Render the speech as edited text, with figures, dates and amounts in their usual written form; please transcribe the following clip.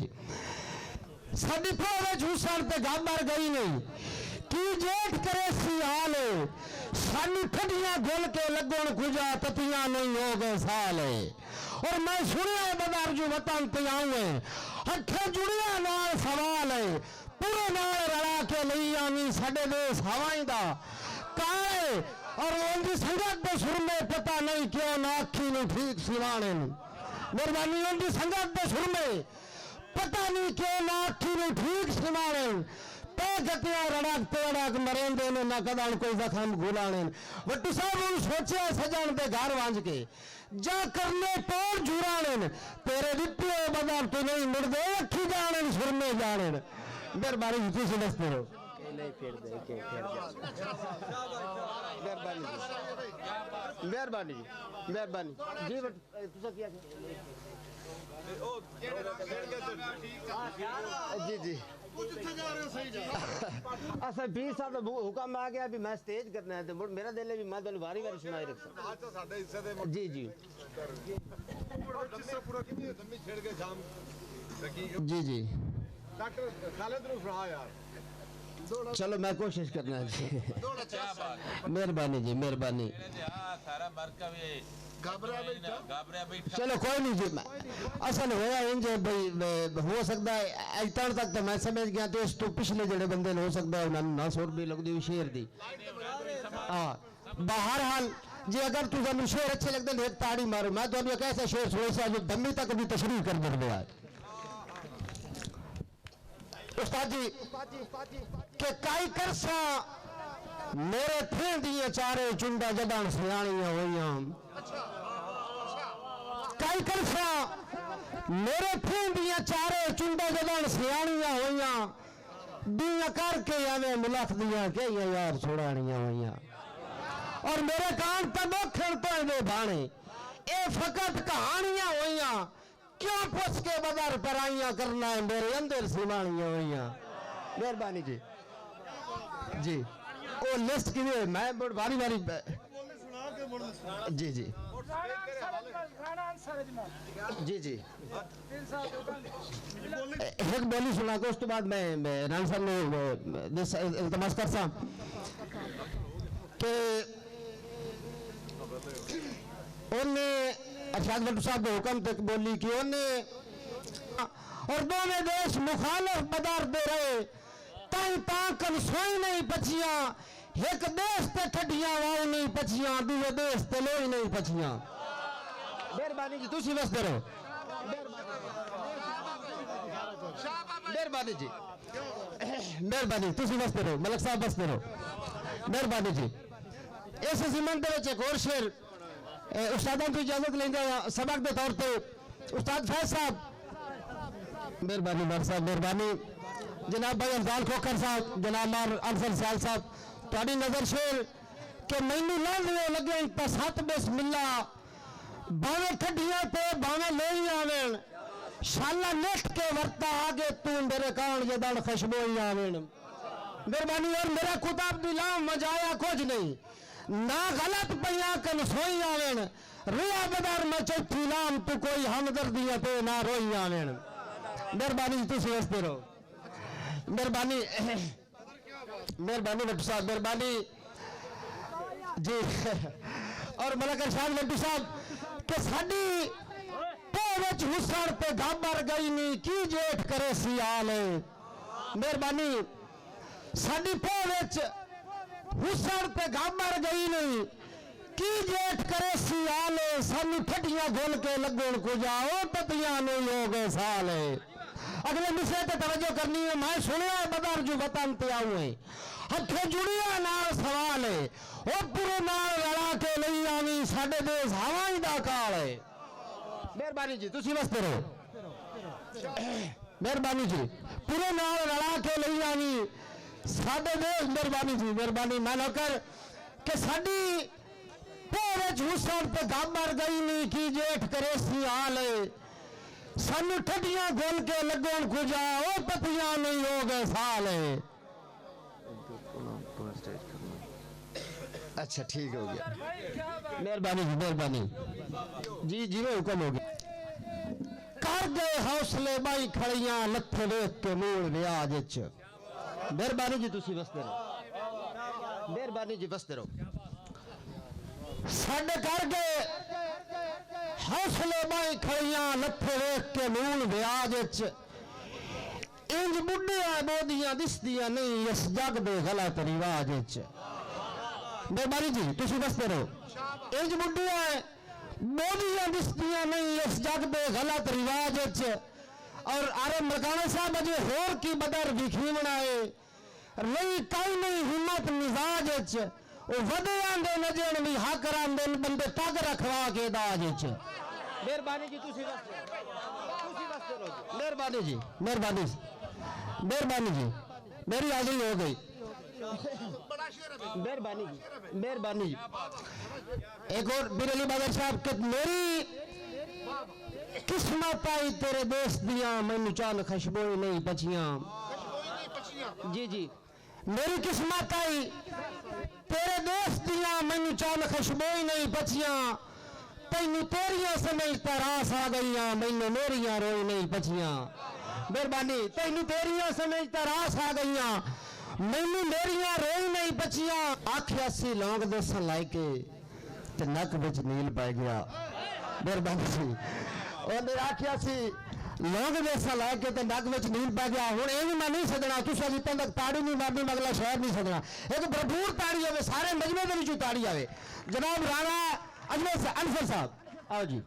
जी साडी फौज हुसन पे गाबर गई नहीं की जेठ करे सियाल सानी ठडियां गोल के लगन खुजा ततियां नहीं हो गए साल और मैं सुनिया बदार जो वतन पे आऊँ हथे जुड़िया नाल सवाल है पूरे नाल रला के लई आवी साडे देश हवाई दा काले और उनकी संगत दे सुर में पता नहीं क्यों ना अखी ने ठीक सिवाने मेहरबानी उनकी संगत दे सुर में पता नहीं क्यों ना अखी ने ठीक सिवाने पे गतियां रड़कते रड़क मरेंदे ने ना कदन कोई जख्म घुलाने वट्टू साहब उन सोचे सजन दे घर वांज के जा करने तोड़ जुराने तेरे रिप्ले बदल तू नहीं मुड़दे अखी जाने सुर में जाने मेहरबानी तुझे समझते हो नहीं फिर दे के मेहरबानी मेहरबानी जी तुसा क्या जी जी अच्छा 20 साल हुक्म आ गया भी मैं स्टेज करना है तो मेरा दिल है भी मैं वारी वारी सुनाई रख जी जी जी जी डॉक्टर खालिद ने सुना यार चलो मैं कोशिश करना जी मेहरबानी जी मेहरबानी चलो कोई नहीं जी असल होया इंज भाई हो सकता है अज तक तो मैं समझ गया तो इस तो पिछले जड़े बंदे हो सकता है उन्होंने ना सुर भी लगती शेर दी हाँ बहरहाल जी अगर तुझे शेर अच्छे लगते हैं ताड़ी मारो मैं तो एक ऐसा शेर सुना जो दमी तक भी तशरीह कर देते हैं उस्ताद जी के काई करसा मेरे थे दिए चारे चुंडा जदान सियाणियां होइयां काई करसा मेरे थे दिए चारे चुंडा जदान सियाणियां होइयां दिया करके आवे मुलख दिया के यार छोड़ानियां होइयां और मेरे कान पे दखण तो दे भाणे ए फकत कहानियां होइयां क्यों पूछ के बदर पराइयां करना है मेरे अंदर सिमानियां हुई मेहरबानी जी जी वो लिस्ट की मैं बारी बारी जी जी जी जी एक बोली सुना के उस तो बाद मैं रान साहब ने इल्तमास कर सा कि उन्हें अरशाद भट्टू साहब के हुक्म तक बोली कि उन्हें और दोनों देश मुखालिफ बदार दे रहे ताई ताकन सोई नहीं पचियां एक देश ते ठडियां वाव नहीं पचियां दूसरे देश ते लोई नहीं पचियां मेहरबानी जी तुसी बस करो मेहरबानी जी मेहरबानी तुसी बस करो मलक साहब बस करो मेहरबानी जी इस जिमन दे विच एक और शेर उस्तादा की इजाजत लेंगे सबक के तौर पर उस्ताद फैज साहब मेहरबानी मर साहब मेहरबानी जनाब भाई अफजाल खोखर साहब जनाब मार अफजल सियाल साहब थोड़ी नजर शेर के मैनू लाने लगे तो सत बिस्मिल्ला भावे ठडियां पे भावे लोई आवेन शाला निठ के वर्ता आगे तू मेरे कान जदन खुशबोई आवेन मेहरबानी और मेरा कुताब दिलाम मजाया कुछ नहीं ना गलत पैया कन सोई आवेन रुआ बदर में चौथी लाम तू कोई हमदर्दियां पे ना रोई आवेन मेहरबानी तुसी हंसते रहो मेहरबानी मेहरबानी भट्टू साहब मेहरबानी जी और मलक अरशाद भट्टू साहब के साडी पोच हुसर पे गाबर गई नी की जेठ करे सियाल मेहरबानी साडी पोच हुसर पे गाबर गई नहीं की जेठ करे सियाल सानी ठडियां गोल के लगन को जाओ ततियां नहीं हो गए साल अगले मिसरे पे तवज्जो करनी है मैं सुनिया बदर जो वतन पे आऊँ हथे जुड़िया नाल सवाल है वो पूरे नाल लड़ा के लई आवी साडे देश हवाई दा काल है मेहरबानी जी तुसी बस करो मेहरबानी जी पूरे नाल लड़ा के लई आवी साडे देश मेहरबानी जी मेहरबानी मैं नौकर के साडी पूरे हुसन पे गाबर गई नहीं की जेठ करे सियाल सानू ठडियां गोल के लगन खुजा ओ पतियां नहीं हो गए साल अच्छा ठीक हो गया मेहरबानी जी मेहरबानी जी जी हुक्म हो गया कर गए हौसले बाई खड़ियां लथे वेख के मूल ब्याज च मेहरबानी जी तुसी बसते रहो मेहरबानी जी बसते रहो साडे कर गए हौसले बाई खड़ियां लथे वेख के मूल ब्याज च इंज बुढ़िया बोदियां दिसदियां नहीं इस जग दे गलत रिवाज च मेहरबानी जी तुसी बसते रहो इंज बुढ़िया बोदियां दिसदियां नहीं इस जग दे गलत रिवाज च और अरे मरकाना साहब अजे होर की बदर विखी बनाए रही कई नहीं हिम्मत मिजाज च वो वधे आंदे नजर भी हक रांदे बंदे तग रखवा के दाज च मेहरबानी जी तुसी बसते रहो मेहरबानी जी मेहरबानी मेहरबानी जी मेरी हाजिरी हो गई मेहरबानी जी मेहरबानी जी एक और बिरली बादल साहब के मेरी किस्मत आई तेरे दोस्त दियां मैनू चाल खुशबोई नहीं बचियां जी जी मेरी किस्मत आई तेरे दोस्त दियां मैनू चाल खुशबोई नहीं बचियां तैनू तेरियां समझ तरास आ गईयां मैनू मेरियां रोई नहीं बचियां मेहरबानी तैनू तेरियां समझ तरास आ गईयां मैनू मेरियां रोई नहीं बचियां आखिया सी लौंग दे सलाइके ते नक विच नील पै गया मेहरबानी सी ਉਹਨੇ ਆਖਿਆ ਸੀ ਲੋਕ ਦੇ ਸਲਾਹ ਕੇ ਤੇ ਨੱਕ ਵਿੱਚ ਨੀਲ ਪੈ ਗਿਆ ਹੁਣ ਇਹ ਵੀ ਮੈਂ ਨਹੀਂ ਸਦਣਾ ਤੁਸੀਂ ਅਜੇ ਤੱਕ ਤਾੜੀ ਨਹੀਂ ਮਾਰਨੀ ਮਗਲਾ ਸ਼ਹਿਰ ਨਹੀਂ ਸਦਣਾ ਇੱਕ ਭਰਪੂਰ ਤਾੜੀ ਹੋਵੇ ਸਾਰੇ ਮਜਮੇ ਦੇ ਵਿੱਚੋਂ ਤਾੜੀ ਆਵੇ ਜਨਾਬ ਰਾਣਾ ਅਜਮੇਰ ਸਾਹਿਬ ਅਨਸਰ ਸਾਹਿਬ ਆਓ ਜੀ